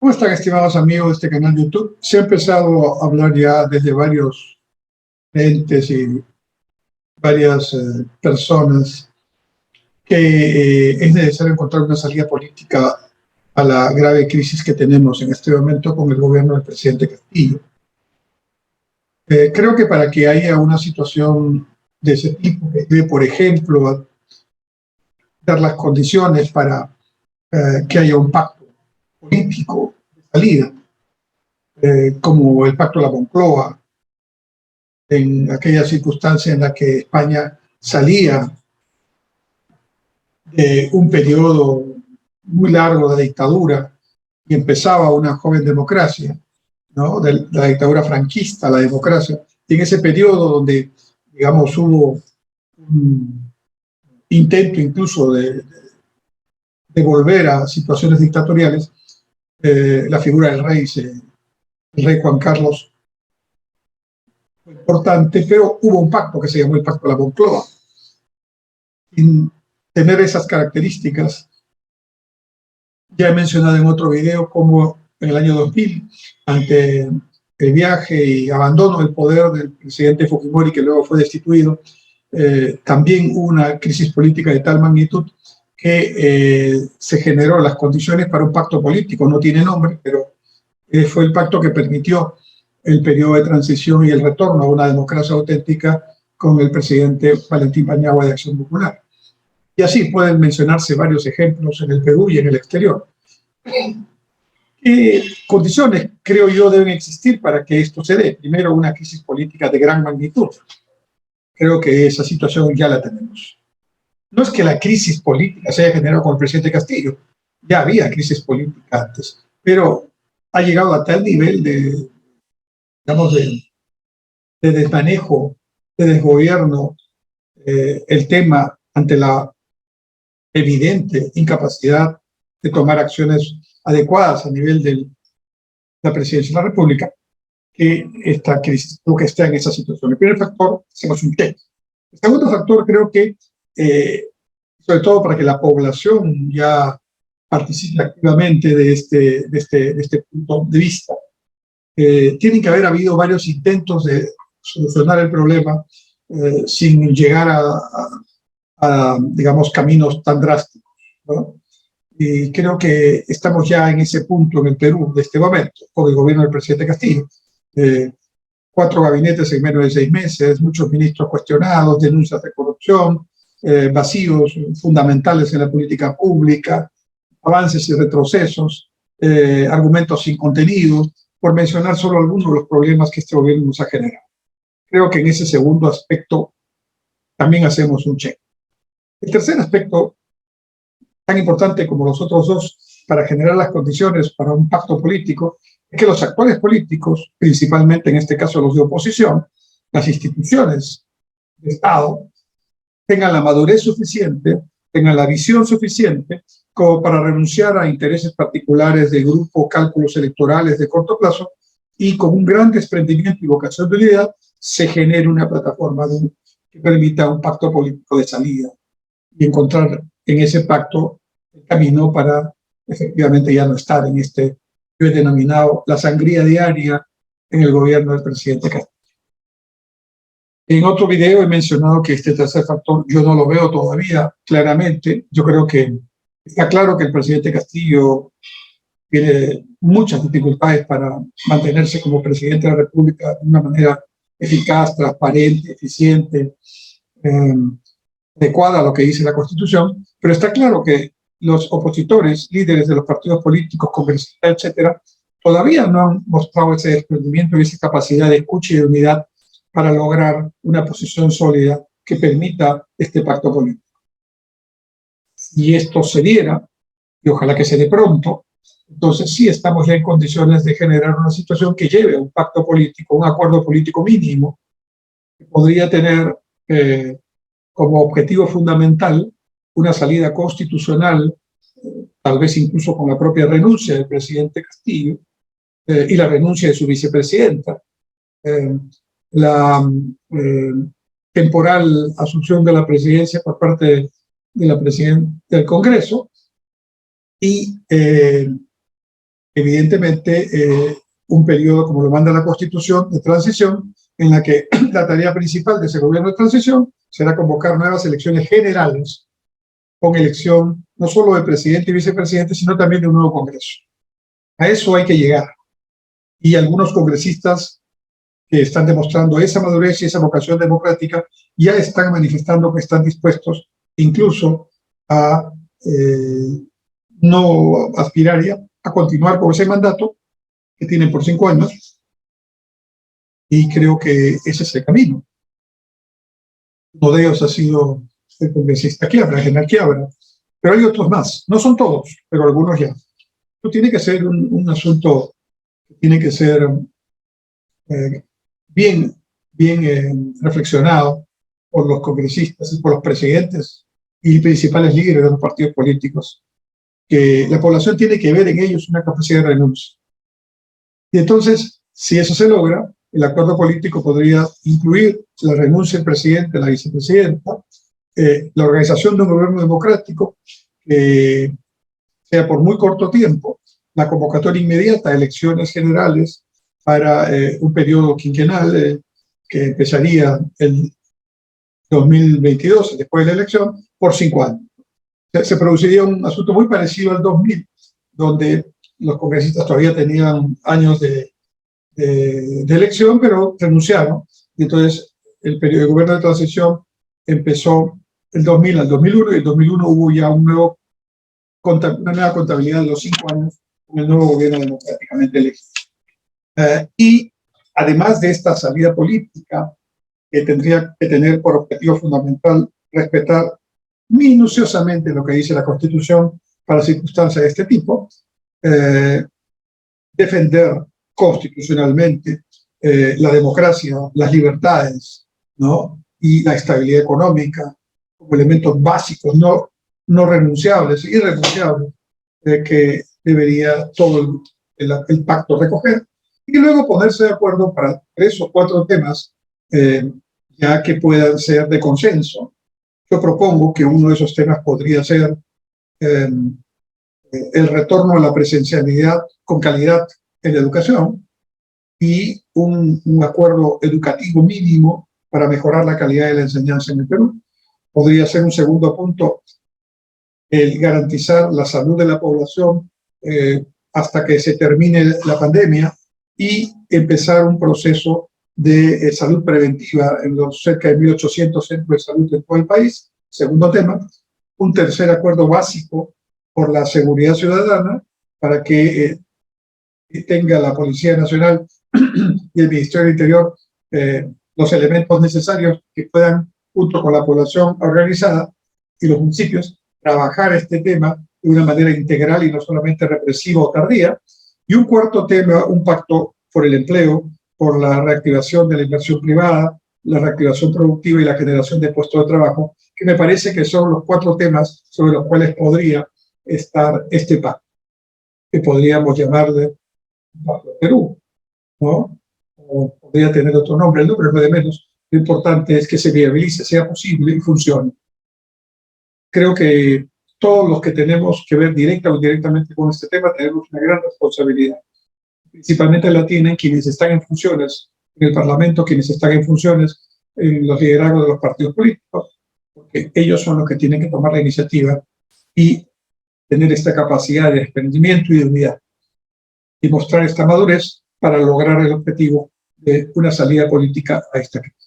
¿Cómo están, estimados amigos de este canal de YouTube? Se ha empezado a hablar ya desde varios entes y varias personas que es necesario encontrar una salida política a la grave crisis que tenemos en este momento con el gobierno del presidente Castillo. Creo que para que haya una situación de ese tipo, que debe, por ejemplo, dar las condiciones para que haya un pacto político de salida, como el pacto de la Moncloa, en aquella circunstancia en la que España salía de un periodo muy largo de dictadura y empezaba una joven democracia, ¿no? De la dictadura franquista, la democracia. Y en ese periodo donde, digamos, hubo un intento incluso de volver a situaciones dictatoriales, la figura del rey, el rey Juan Carlos, fue importante, pero hubo un pacto que se llamó el Pacto de la Moncloa. Sin tener esas características, ya he mencionado en otro video cómo en el año 2000, ante el viaje y abandono del poder del presidente Fujimori, que luego fue destituido, también hubo una crisis política de tal magnitud que se generó las condiciones para un pacto político. No tiene nombre, pero fue el pacto que permitió el periodo de transición y el retorno a una democracia auténtica con el presidente Valentín Paniagua de Acción Popular. Y así pueden mencionarse varios ejemplos en el Perú y en el exterior. ¿Qué condiciones, creo yo, deben existir para que esto se dé? Primero, una crisis política de gran magnitud. Creo que esa situación ya la tenemos. No es que la crisis política se haya generado con el presidente Castillo, ya había crisis política antes, pero ha llegado a tal nivel de, digamos, de desmanejo, de desgobierno, el tema ante la evidente incapacidad de tomar acciones adecuadas a nivel de la presidencia de la República, que esta crisis, lo que está en esa situación. El primer factor, hacemos un check. El segundo factor, creo que, sobre todo para que la población ya participe activamente de este punto de vista, tienen que haber habido varios intentos de solucionar el problema sin llegar a, digamos, caminos tan drásticos, ¿no? Y creo que estamos ya en ese punto en el Perú de este momento, con el gobierno del presidente Castillo. 4 gabinetes en menos de 6 meses, muchos ministros cuestionados, denuncias de corrupción, vacíos fundamentales en la política pública, avances y retrocesos, argumentos sin contenido, por mencionar solo algunos de los problemas que este gobierno nos ha generado. Creo que en ese segundo aspecto también hacemos un check. El tercer aspecto, tan importante como los otros dos, para generar las condiciones para un pacto político, es que los actores políticos, principalmente en este caso los de oposición, las instituciones de Estado, tengan la madurez suficiente, tengan la visión suficiente como para renunciar a intereses particulares de grupo, cálculos electorales de corto plazo, y con un gran desprendimiento y vocación de unidad se genere una plataforma que permita un pacto político de salida y encontrar en ese pacto el camino para efectivamente ya no estar en este, yo he denominado la sangría diaria en el gobierno del presidente Castillo. En otro video he mencionado que este tercer factor yo no lo veo todavía claramente. Yo creo que está claro que el presidente Castillo tiene muchas dificultades para mantenerse como presidente de la República de una manera eficaz, transparente, eficiente, adecuada a lo que dice la Constitución, pero está claro que los opositores, líderes de los partidos políticos, congresistas, etcétera, todavía no han mostrado ese desprendimiento y esa capacidad de escucha y de unidad para lograr una posición sólida que permita este pacto político. Si esto se diera, y ojalá que se dé pronto, entonces sí estamos ya en condiciones de generar una situación que lleve a un pacto político, un acuerdo político mínimo, que podría tener como objetivo fundamental una salida constitucional, tal vez incluso con la propia renuncia del presidente Castillo y la renuncia de su vicepresidenta, la temporal asunción de la presidencia por parte de la presidenta del Congreso y evidentemente, un periodo, como lo manda la Constitución, de transición, en la que la tarea principal de ese gobierno de transición será convocar nuevas elecciones generales con elección no solo de presidente y vicepresidente, sino también de un nuevo Congreso. A eso hay que llegar. Y algunos congresistas que están demostrando esa madurez y esa vocación democrática ya están manifestando que están dispuestos incluso a no aspirar ya a continuar con ese mandato que tienen por 5 años, y creo que ese es el camino. Uno de ellos ha sido el congresista Quiabra, el general Quiabra, pero hay otros más, no son todos, pero algunos ya. Esto tiene que ser un asunto que tiene que ser bien reflexionado por los congresistas y por los presidentes y principales líderes de los partidos políticos, que la población tiene que ver en ellos una capacidad de renuncia. Y entonces, si eso se logra, el acuerdo político podría incluir la renuncia del presidente, de la vicepresidenta, la organización de un gobierno democrático que sea por muy corto tiempo, la convocatoria inmediata de elecciones generales para un periodo quinquenal que empezaría el 2022, después de la elección, por 5 años. Se produciría un asunto muy parecido al 2000, donde los congresistas todavía tenían años de elección, pero renunciaron. Y entonces el periodo de gobierno de transición empezó el 2000 al 2001, y en el 2001 hubo ya una nueva contabilidad de los 5 años con el nuevo gobierno democráticamente elegido. Y además de esta salida política, que tendría que tener por objetivo fundamental respetar minuciosamente lo que dice la Constitución para circunstancias de este tipo, defender constitucionalmente la democracia, las libertades, ¿no?, y la estabilidad económica como elementos básicos, no renunciables, irrenunciables, que debería todo el pacto recoger, y luego ponerse de acuerdo para 3 o 4 temas ya que puedan ser de consenso. Yo propongo que uno de esos temas podría ser el retorno a la presencialidad con calidad en la educación y un acuerdo educativo mínimo para mejorar la calidad de la enseñanza en el Perú. Podría ser un segundo punto el garantizar la salud de la población hasta que se termine la pandemia y empezar un proceso de salud preventiva en los cerca de 1.800 centros de salud de todo el país. Segundo tema. Un tercer acuerdo básico por la seguridad ciudadana para que tenga la Policía Nacional y el Ministerio del Interior los elementos necesarios que puedan, junto con la población organizada y los municipios, trabajar este tema de una manera integral y no solamente represiva o tardía. Y un cuarto tema, un pacto por el empleo, por la reactivación de la inversión privada, la reactivación productiva y la generación de puestos de trabajo, que me parece que son los 4 temas sobre los cuales podría estar este pacto, que podríamos llamarle Pacto Perú, ¿no? O podría tener otro nombre, el nombre no de menos. Lo importante es que se viabilice, sea posible y funcione. Creo que todos los que tenemos que ver directa o indirectamente con este tema tenemos una gran responsabilidad. Principalmente la tienen quienes están en funciones en el Parlamento, quienes están en funciones en los liderazgos de los partidos políticos, porque ellos son los que tienen que tomar la iniciativa y tener esta capacidad de desprendimiento y de unidad y mostrar esta madurez para lograr el objetivo de una salida política a esta crisis.